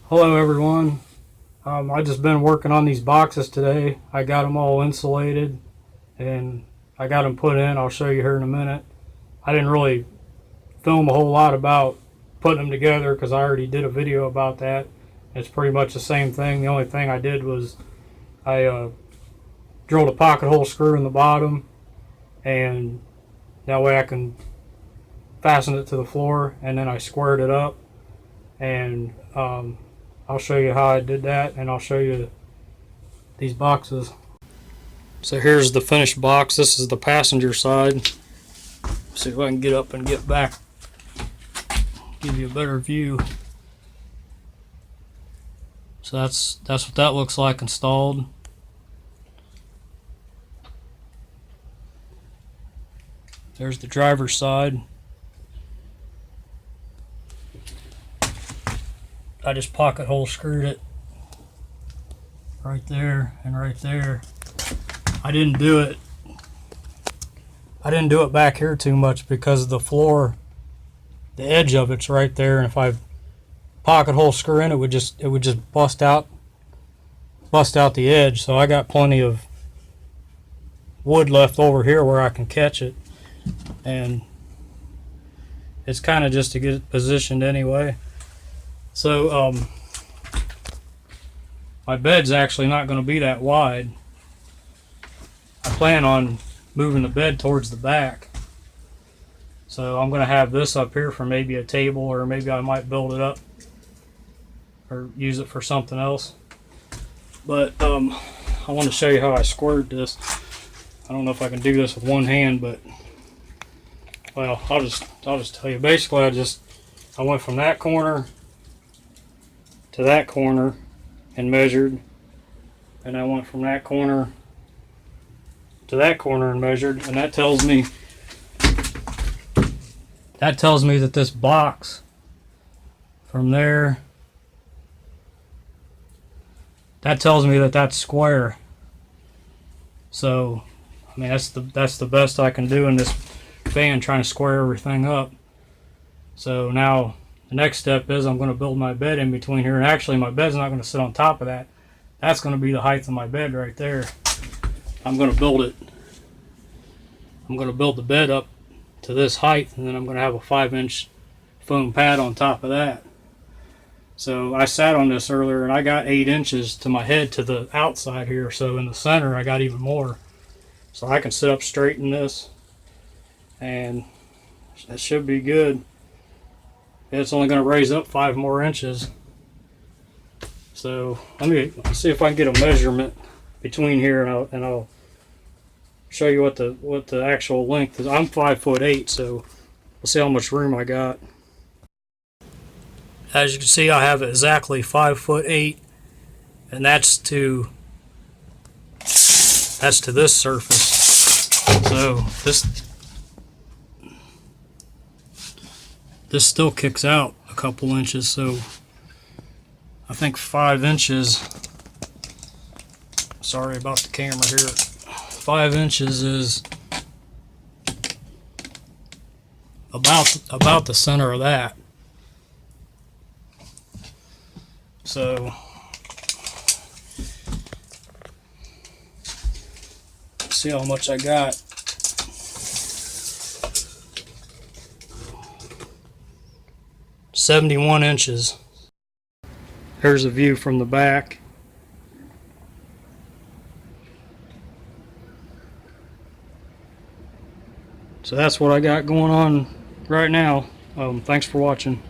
Hello everyone. I just been working on these boxes today. I got them all insulated and I got them put in. I'll show you here in a minute. I didn't really film a whole lot about putting them together because I already did a video about that. It's pretty much the same thing. The only thing I did was I drilled a pocket hole screw in the bottom, and that way I can fasten it to the floor, and then I squared it up, and I'll show you how I did that, and I'll show you these boxes. So here's the finished box. This is the passenger side. See if I can get up and get back, give you a better view. So that's what that looks like installed. There's the driver's side. I just pocket hole screwed it right there and right there. I didn't do it back here too much because the floor, the edge of it's right there, and if I pocket hole screw in, it would just bust out the edge. So I got plenty of wood left over here where I can catch it, and it's kind of just to get it positioned anyway. So my bed's actually not going to be that wide. I plan on moving the bed towards the back, so I'm going to have this up here for maybe a table, or maybe I might build it up or use it for something else. But I want to show you how I squared this. I don't know if I can do this with one hand, but well, I'll just tell you. Basically, I went from that corner to that corner and measured, and I went from that corner to that corner and measured, and that tells me that this box from there, that tells me that that's square. So I mean, that's the best I can do in this van, trying to square everything up. So now the next step is I'm going to build my bed in between here, and actually my bed's not going to sit on top of that. That's going to be the height of my bed right there. I'm going to build the bed up to this height, and then I'm going to have a 5-inch foam pad on top of that. So I sat on this earlier, and I got 8 inches to my head to the outside here. So in the center I got even more. So I can sit up straight in this, and that should be good. It's only going to raise up 5 more inches. So let me see if I can get a measurement between here, and I'll show you what the actual length is. I'm 5'8", so we'll see how much room I got. As you can see, I have exactly 5'8", and that's to this surface. So this still kicks out a couple inches, so I think 5 inches, sorry about the camera here, 5 inches is about the center of that. So let's see how much I got. "71 inches. Here's a view from the back. So that's what I got going on right now. Thanks for watching.